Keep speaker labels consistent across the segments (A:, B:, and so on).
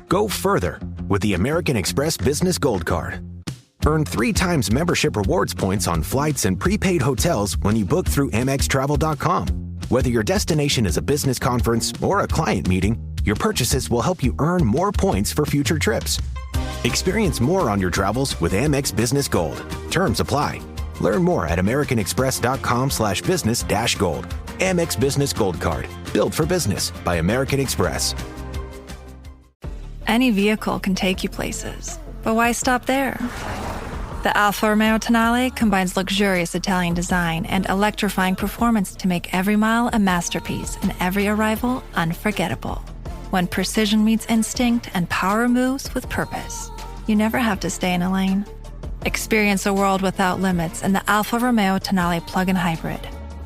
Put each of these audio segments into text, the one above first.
A: Go further with the American Express Business Gold Card. Earn 3 times membership rewards points on flights and prepaid hotels when you book through AmexTravel.com. Whether your destination is a business conference or a client meeting, your purchases will help you earn more points for future trips. Experience more on your travels with Amex Business Gold. Terms apply. Learn more at americanexpress.com/business-gold. Amex Business Gold Card. Built for business by American Express.
B: Any vehicle can take you places, but why stop there? The Alfa Romeo Tonale combines luxurious Italian design and electrifying performance to make every mile a masterpiece and every arrival unforgettable. When precision meets instinct and power moves with purpose, you never have to stay in a lane. Experience a world without limits in the Alfa Romeo Tonale plug-in hybrid.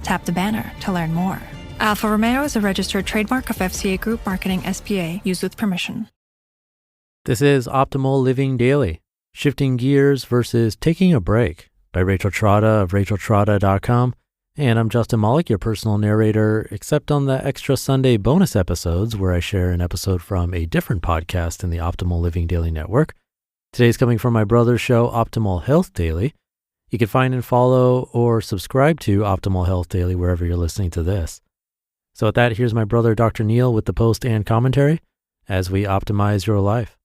B: Tap the banner to learn more. Alfa Romeo is a registered trademark of FCA Group Marketing SPA, used with permission.
C: This is Optimal Living Daily, Shifting Gears versus Taking a Break by Rachel Trotta of racheltrotta.com. And I'm Justin Malik, your personal narrator, except on the extra Sunday bonus episodes where I share an episode from a different podcast in the Optimal Living Daily network. Today's coming from my brother's show, Optimal Health Daily. You can find and follow or subscribe to Optimal Health Daily wherever you're listening to this. So with that, here's my brother, Dr. Neil, with the post and commentary as we optimize your life.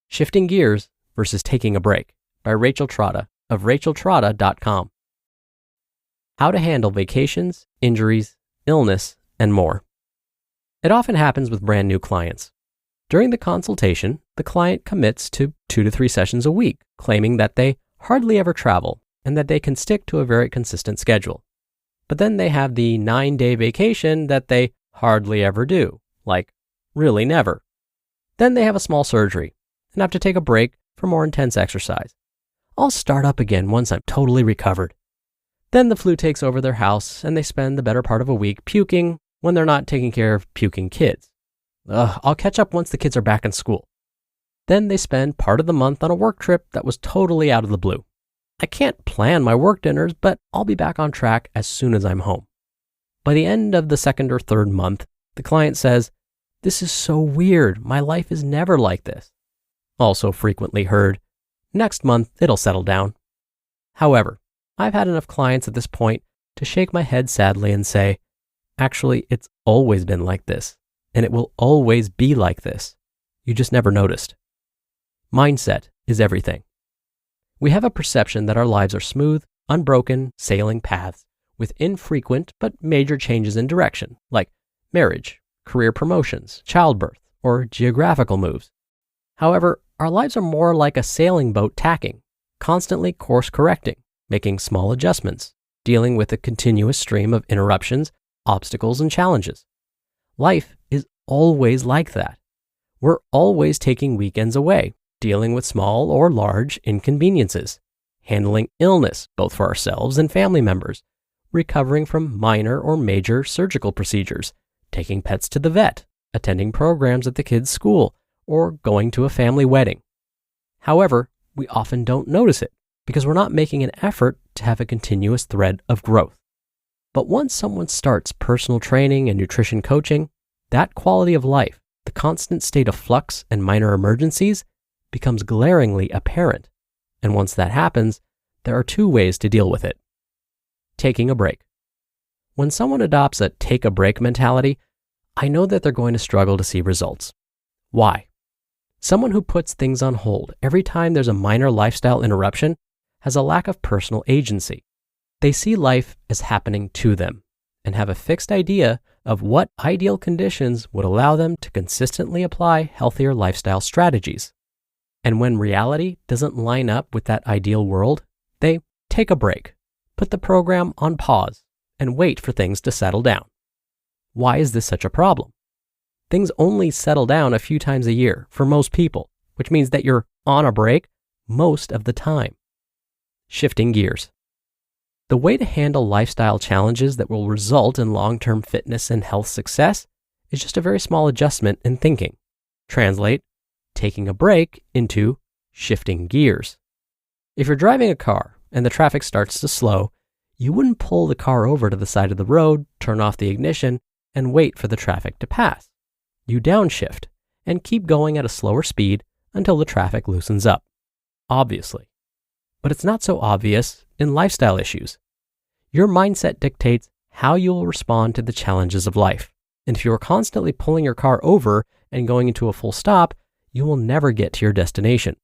D: Shifting Gears versus Taking a Break by Rachel Trotta of racheltrotta.com. How to handle vacations, injuries, illness, and more. It often happens with brand new clients. During the consultation, the client commits to 2 to 3 sessions a week, claiming that they hardly ever travel and that they can stick to a very consistent schedule. But then they have the 9-day vacation that they hardly ever do, like really never. Then they have a small surgery and have to take a break for more intense exercise. I'll start up again once I'm totally recovered. Then the flu takes over their house and they spend the better part of a week puking when they're not taking care of puking kids. I'll catch up once the kids are back in school. Then they spend part of the month on a work trip that was totally out of the blue. I can't plan my work dinners, but I'll be back on track as soon as I'm home. By the end of the 2nd or 3rd month, the client says, "This is so weird. My life is never like this." Also frequently heard, "Next month, it'll settle down." However, I've had enough clients at this point to shake my head sadly and say, actually, it's always been like this, and it will always be like this. You just never noticed. Mindset is everything. We have a perception that our lives are smooth, unbroken, sailing paths with infrequent but major changes in direction, like marriage, career promotions, childbirth, or geographical moves. However, our lives are more like a sailing boat tacking, constantly course correcting, making small adjustments, dealing with a continuous stream of interruptions, obstacles, and challenges. Life is always like that. We're always taking weekends away, dealing with small or large inconveniences, handling illness both for ourselves and family members, recovering from minor or major surgical procedures, taking pets to the vet, attending programs at the kids' school, or going to a family wedding. However, we often don't notice it because we're not making an effort to have a continuous thread of growth. But once someone starts personal training and nutrition coaching, that quality of life, the constant state of flux and minor emergencies, becomes glaringly apparent. And once that happens, there are 2 ways to deal with it. Taking a break. When someone adopts a take a break mentality, I know that they're going to struggle to see results. Why? Someone who puts things on hold every time there's a minor lifestyle interruption has a lack of personal agency. They see life as happening to them and have a fixed idea of what ideal conditions would allow them to consistently apply healthier lifestyle strategies. And when reality doesn't line up with that ideal world, they take a break, put the program on pause, and wait for things to settle down. Why is this such a problem? Things only settle down a few times a year for most people, which means that you're on a break most of the time. Shifting gears. The way to handle lifestyle challenges that will result in long-term fitness and health success is just a very small adjustment in thinking. Translate taking a break into shifting gears. If you're driving a car and the traffic starts to slow, you wouldn't pull the car over to the side of the road, turn off the ignition, and wait for the traffic to pass. You downshift and keep going at a slower speed until the traffic loosens up. Obviously. But it's not so obvious in lifestyle issues. Your mindset dictates how you will respond to the challenges of life. And if you are constantly pulling your car over and going into a full stop, you will never get to your destination.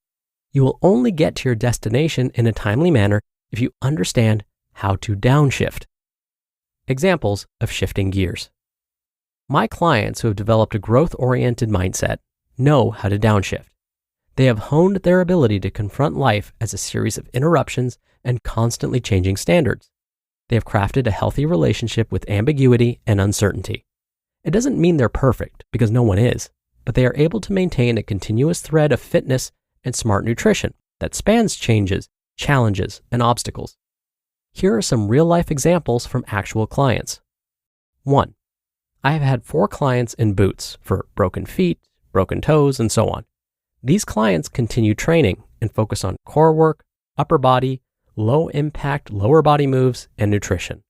D: You will only get to your destination in a timely manner if you understand how to downshift. Examples of shifting gears. My clients who have developed a growth-oriented mindset know how to downshift. They have honed their ability to confront life as a series of interruptions and constantly changing standards. They have crafted a healthy relationship with ambiguity and uncertainty. It doesn't mean they're perfect, because no one is, but they are able to maintain a continuous thread of fitness and smart nutrition that spans changes, challenges, and obstacles. Here are some real-life examples from actual clients. 1. I have had 4 clients in boots for broken feet, broken toes, and so on. These clients continue training and focus on core work, upper body, low-impact lower body moves, and nutrition.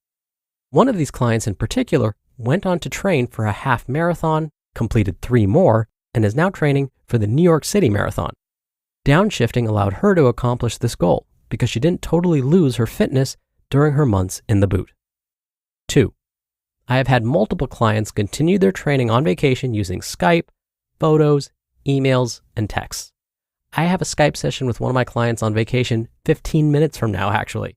D: One of these clients in particular went on to train for a half marathon, completed 3 more, and is now training for the New York City Marathon. Downshifting allowed her to accomplish this goal because she didn't totally lose her fitness during her months in the boot. 2. I have had multiple clients continue their training on vacation using Skype, photos, emails, and texts. I have a Skype session with one of my clients on vacation 15 minutes from now, actually.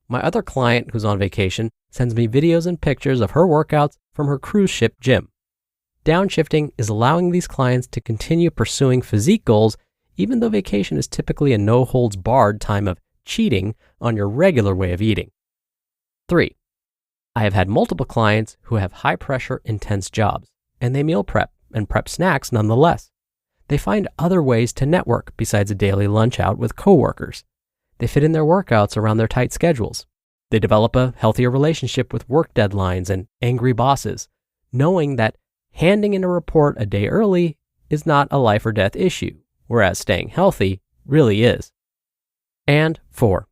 D: My other client who's on vacation sends me videos and pictures of her workouts from her cruise ship gym. Downshifting is allowing these clients to continue pursuing physique goals even though vacation is typically a no-holds-barred time of cheating on your regular way of eating. 3. I have had multiple clients who have high-pressure, intense jobs, and they meal prep and prep snacks nonetheless. They find other ways to network besides a daily lunch out with coworkers. They fit in their workouts around their tight schedules. They develop a healthier relationship with work deadlines and angry bosses, knowing that handing in a report a day early is not a life or death issue, whereas staying healthy really is. And 4.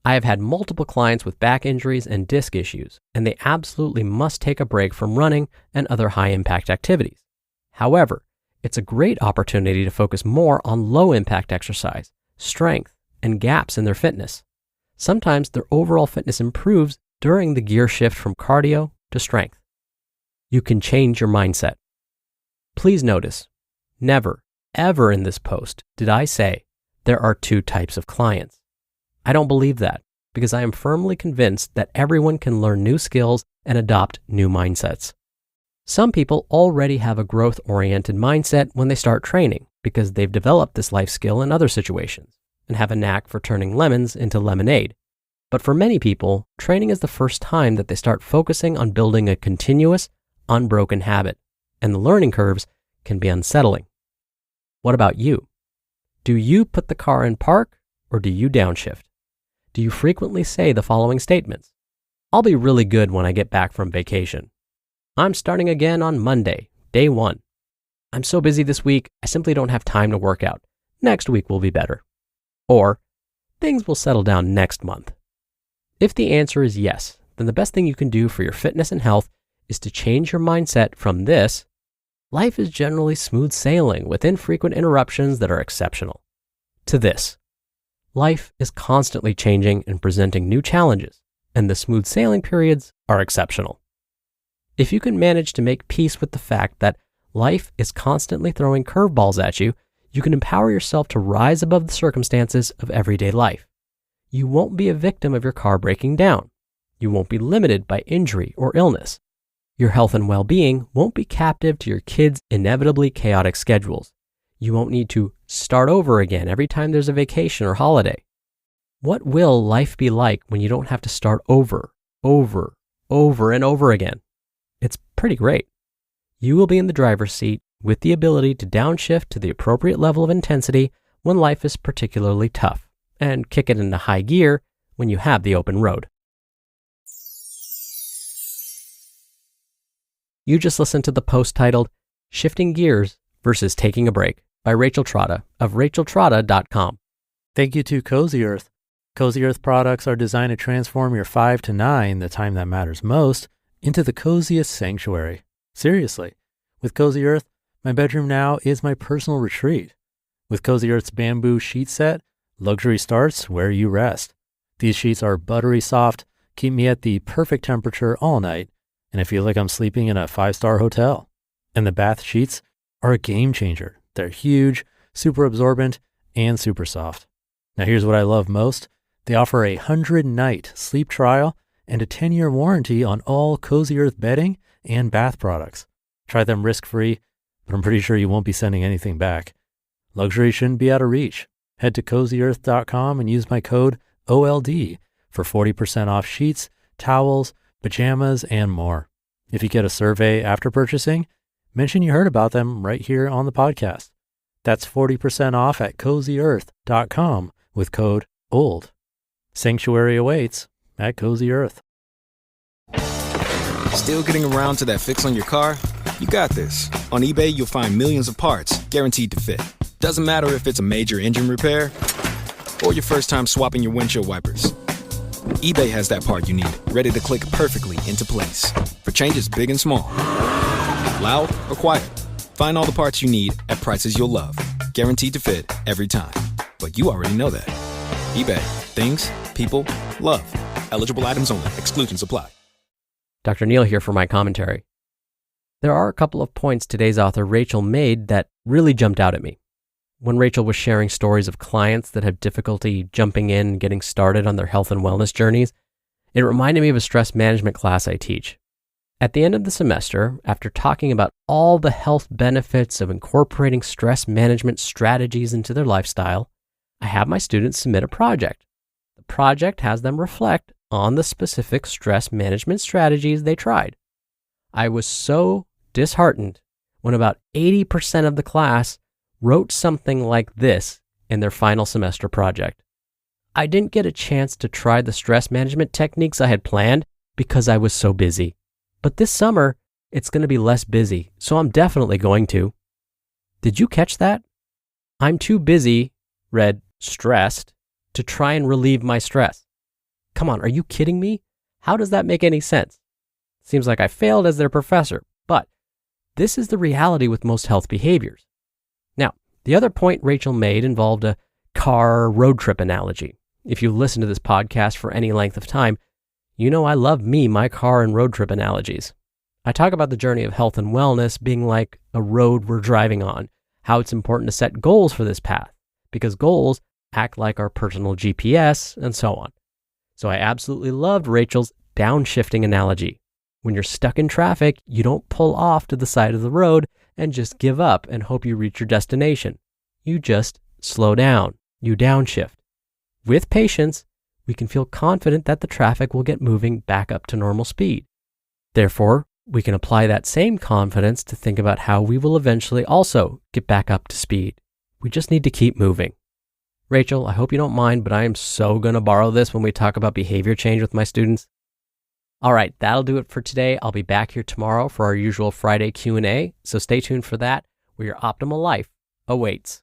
D: I have had multiple clients with back injuries and disc issues, and they absolutely must take a break from running and other high-impact activities. However, it's a great opportunity to focus more on low-impact exercise, strength, and gaps in their fitness. Sometimes their overall fitness improves during the gear shift from cardio to strength. You can change your mindset. Please notice, never, ever in this post did I say there are 2 types of clients. I don't believe that because I am firmly convinced that everyone can learn new skills and adopt new mindsets. Some people already have a growth-oriented mindset when they start training because they've developed this life skill in other situations and have a knack for turning lemons into lemonade. But for many people, training is the first time that they start focusing on building a continuous, unbroken habit, and the learning curves can be unsettling. What about you? Do you put the car in park or do you downshift? Do you frequently say the following statements? I'll be really good when I get back from vacation. I'm starting again on Monday, day 1. I'm so busy this week, I simply don't have time to work out. Next week will be better. Or, things will settle down next month. If the answer is yes, then the best thing you can do for your fitness and health is to change your mindset from this, life is generally smooth sailing with infrequent interruptions that are exceptional, to this, life is constantly changing and presenting new challenges, and the smooth sailing periods are exceptional. If you can manage to make peace with the fact that life is constantly throwing curveballs at you, you can empower yourself to rise above the circumstances of everyday life. You won't be a victim of your car breaking down. You won't be limited by injury or illness. Your health and well-being won't be captive to your kids' inevitably chaotic schedules. You won't need to start over again every time there's a vacation or holiday. What will life be like when you don't have to start over and over again? It's pretty great. You will be in the driver's seat with the ability to downshift to the appropriate level of intensity when life is particularly tough, and kick it into high gear when you have the open road. You just listened to the post titled Shifting Gears versus Taking a Break by Rachel Trotta of racheltrotta.com.
C: Thank you to Cozy Earth. Cozy Earth products are designed to transform your 5 to 9, the time that matters most, into the coziest sanctuary. Seriously, with Cozy Earth, my bedroom now is my personal retreat. With Cozy Earth's bamboo sheet set, luxury starts where you rest. These sheets are buttery soft, keep me at the perfect temperature all night, and I feel like I'm sleeping in a 5-star hotel. And the bath sheets are a game changer. They're huge, super absorbent, and super soft. Now here's what I love most. They offer a 100-night sleep trial and a 10-year warranty on all Cozy Earth bedding and bath products. Try them risk-free, but I'm pretty sure you won't be sending anything back. Luxury shouldn't be out of reach. Head to CozyEarth.com and use my code OLD for 40% off sheets, towels, pajamas, and more. If you get a survey after purchasing, mention you heard about them right here on the podcast. That's 40% off at CozyEarth.com with code OLD. Sanctuary awaits at Cozy Earth.
E: Still getting around to that fix on your car? You got this. On eBay, you'll find millions of parts guaranteed to fit. Doesn't matter if it's a major engine repair or your first time swapping your windshield wipers. eBay has that part you need, ready to click perfectly into place for changes big and small. Loud or quiet, find all the parts you need at prices you'll love. Guaranteed to fit every time. But you already know that. eBay. Things, people, love. Eligible items only. Exclusions apply.
D: Dr. Neal here for my commentary. There are a couple of points today's author Rachel made that really jumped out at me. When Rachel was sharing stories of clients that have difficulty jumping in and getting started on their health and wellness journeys, it reminded me of a stress management class I teach. At the end of the semester, after talking about all the health benefits of incorporating stress management strategies into their lifestyle, I have my students submit a project. The project has them reflect on the specific stress management strategies they tried. I was so disheartened when about 80% of the class wrote something like this in their final semester project. I didn't get a chance to try the stress management techniques I had planned because I was so busy. But this summer, it's going to be less busy, so I'm definitely going to. Did you catch that? I'm too busy, read stressed, to try and relieve my stress. Come on, are you kidding me? How does that make any sense? Seems like I failed as their professor, but this is the reality with most health behaviors. Now, the other point Rachel made involved a car road trip analogy. If you've listened to this podcast for any length of time, you know I love my car and road trip analogies. I talk about the journey of health and wellness being like a road we're driving on, how it's important to set goals for this path, because goals act like our personal GPS and so on. So I absolutely loved Rachel's downshifting analogy. When you're stuck in traffic, you don't pull off to the side of the road and just give up and hope you reach your destination. You just slow down. You downshift. With patience, we can feel confident that the traffic will get moving back up to normal speed. Therefore, we can apply that same confidence to think about how we will eventually also get back up to speed. We just need to keep moving. Rachel, I hope you don't mind, but I am so going to borrow this when we talk about behavior change with my students. All right, that'll do it for today. I'll be back here tomorrow for our usual Friday Q&A, so stay tuned for that, where your optimal life awaits.